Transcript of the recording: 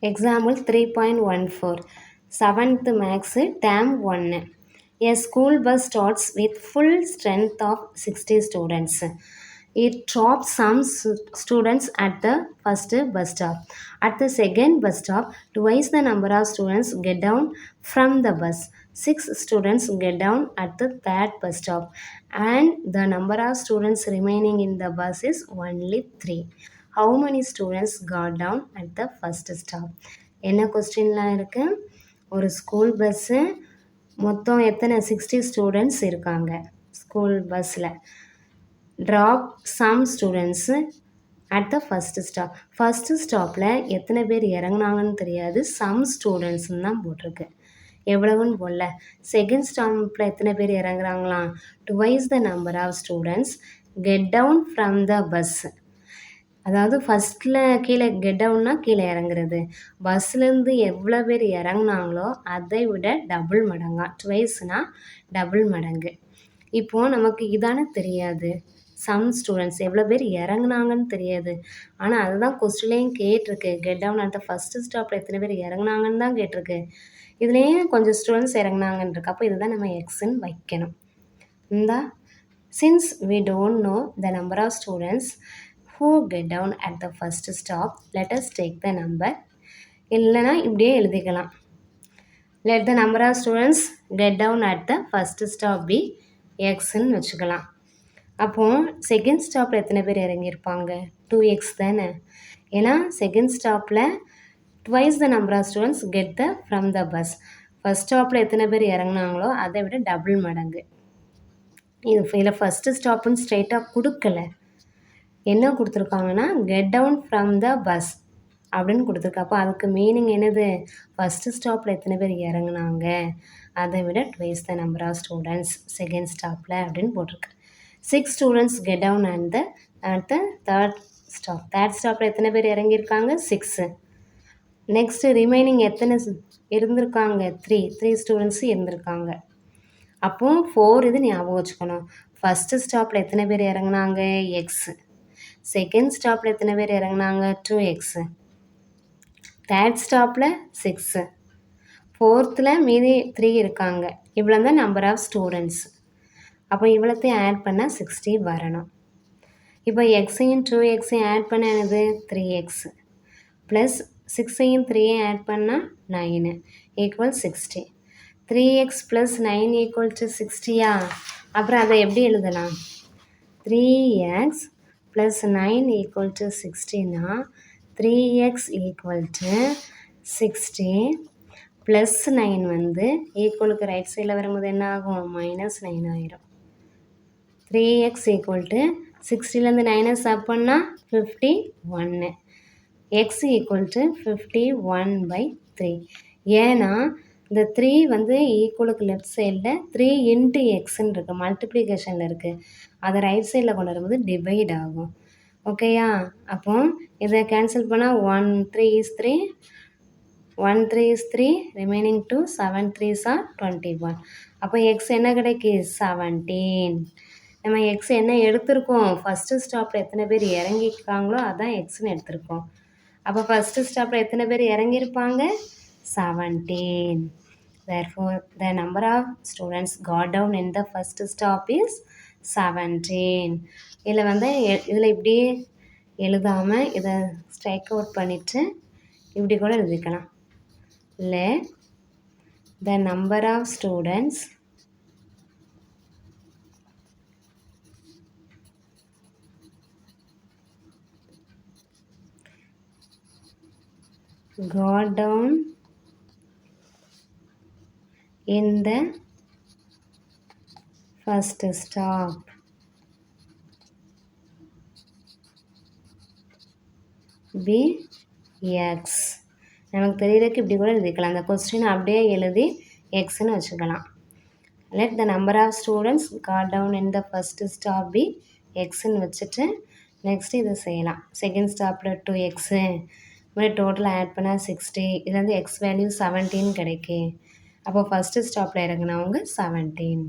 Example 3.14 7th Max Term 1. A school bus starts with full strength of 60 students. It drops some students at the first bus stop. At the second bus stop, twice the number of students get down from the bus. 6 students get down at the third bus stop, and the number of students remaining in the bus is only 3. How many students got down at the first stop? என்ன கொஸ்டின்லாம் இருக்கு? ஒரு school bus மொத்தம் எத்தனை 60 students இருக்காங்க school பஸ்ஸில். Drop some students at the first stop. ஃபஸ்ட்டு ஸ்டாப்பில் எத்தனை பேர் இறங்குனாங்கன்னு தெரியாது, சம் ஸ்டூடெண்ட்ஸ்ன்னு தான் போட்டிருக்கு, எவ்வளவுன்னு போடல. செகண்ட் ஸ்டாப்பில் எத்தனை பேர் இறங்குறாங்களாம், twice the number of students get down from the bus. அதாவது ஃபஸ்ட்டில் கீழே கெட் டவுன்னா கீழே இறங்குறது, பஸ்லேருந்து எவ்வளோ பேர் இறங்குனாங்களோ அதை விட டபுள் மடங்கா, டுவைஸ்னால் டபுள் மடங்கு. இப்போது நமக்கு இதானே தெரியாது, சம் ஸ்டூடெண்ட்ஸ் எவ்வளோ பேர் இறங்குனாங்கன்னு தெரியாது. ஆனால் அதுதான் கொஸ்டின்லேயும் கேட்டிருக்கு, get down at the first ஸ்டாப்பில் எத்தனை பேர் இறங்குனாங்கன்னு தான் கேட்டிருக்கு. இதுலேயும் கொஞ்சம் ஸ்டூடெண்ட்ஸ் இறங்குனாங்கன்னு இருக்கு, அப்போ இதுதான் நம்ம எக்ஸ்ன்னு வைக்கணும். இந்தா since we don't know the number of students who get down at the first stop, let us take the number. இல்லைனா இப்படியே எழுதிக்கலாம், let the number of students get down at the first stop be xன்னு வச்சுக்கலாம். அப்போது second ஸ்டாப்பில் எத்தனை பேர் இறங்கியிருப்பாங்க, 2x தானே. ஏன்னா செகண்ட் ஸ்டாப்பில் twice the number of students get the from the bus. First ஸ்டாப்பில் எத்தனை பேர் இறங்குனாங்களோ அதை விட டபுள் மடங்கு. இதில் ஃபஸ்ட்டு ஸ்டாப்புன்னு ஸ்ட்ரெயிட்டாக கொடுக்கல, என்ன கொடுத்துருக்காங்கன்னா get down from the bus அப்படின்னு கொடுத்துருக்கு. அப்போ அதுக்கு மீனிங் என்னது, ஃபஸ்ட்டு ஸ்டாப்பில் எத்தனை பேர் இறங்குனாங்க அதை விட twice the number of students second ஸ்டாப்பில் அப்படின்னு போட்டிருக்கு. 6 students get down at the third stop. Third ஸ்டாப்பில் எத்தனை பேர் இறங்கியிருக்காங்க, 6. நெக்ஸ்ட்டு ரிமைனிங் எத்தனை இருந்திருக்காங்க, 3 ஸ்டூடெண்ட்ஸு இருந்திருக்காங்க. அப்போது 4 இது ஞாபகம் வச்சுக்கணும். ஃபஸ்ட்டு ஸ்டாப்பில் எத்தனை பேர் இறங்குனாங்க, எக்ஸு. செகண்ட் ஸ்டாப்பில் எத்தனை பேர் இறங்குனாங்க, 2x. தேர்ட் ஸ்டாப்பில் 6. ஃபோர்த்தில் மீதி 3 இருக்காங்க. இவ்வளோ தான் நம்பர் ஆஃப் ஸ்டூடெண்ட்ஸ். அப்போ இவ்வளோத்தையும் ஆட் பண்ணால் 60 வரணும். இப்போ எக்ஸையும் 2xையும் ஆட் பண்ண என்னது, 3x ப்ளஸ் 6ஐயும் 3ஐயும் ஆட் பண்ணால் 9 ஈக்குவல் 60. 3x + 9 = 60யா? அப்புறம் அதை எப்படி எழுதலாம், 3x + 9 = 60னா 3x = 60 ப்ளஸ் 9 வந்து ஈக்குவலுக்கு ரைட் சைடில் வரும்போது என்ன ஆகும், -9 ஆயிரும். 3x = 60லேருந்து 9 சப் பண்ணால் 51. x = 51/3. ஏன்னா இந்த 3 வந்து ஈக்குவலுக்கு லெஃப்ட் சைடில் 3 × எக்ஸ்ன்னு இருக்குது, மல்டிப்ளிகேஷனில் இருக்குது. அதை ரைட் சைடில் கொண்டு வரும்போது டிவைட் ஆகும். ஓகேயா? அப்போ இதை கேன்சல் பண்ணால் 1 3 is 3, 1 3 is 3, remaining 2, 7 3s are 21. அப்போ எக்ஸ் என்ன கிடைக்கு, 17. நம்ம எக்ஸ் என்ன எடுத்திருக்கோம், ஃபஸ்ட்டு ஸ்டாப்பில் எத்தனை பேர் இறங்கியிருக்காங்களோ அதான் எக்ஸ்ன்னு எடுத்திருக்கோம். அப்போ ஃபஸ்ட்டு ஸ்டாப்பில் எத்தனை பேர் இறங்கியிருப்பாங்க, 17. Therefore, the number of students got down in the first stop is 17. இதில் வந்து இதில் இப்படியே எழுதாமல் இதை ஸ்ட்ரைக் அவுட் பண்ணிவிட்டு இப்படி கூட எழுதிக்கலாம். Let the number of students got down in the first stop be x. நமக்கு தெரியறதுக்கு இப்படி கூட எழுதிக்கலாம், அந்த கொஸ்டின் அப்படியே எழுதி எக்ஸ்ன்னு வச்சுக்கலாம். Let the number of students got down in the first stop be எக்ஸ்ன்னு வச்சுட்டு நெக்ஸ்ட்டு இதை செய்யலாம். செகண்ட் ஸ்டாப்பில் 2x, டோட்டல் ஆட் பண்ணால் 60, இது வந்து எக்ஸ் வேல்யூ 17 கிடைக்கு. அப்போ ஃபஸ்ட்டு ஸ்டாப்பில் இறங்குனவங்க 17.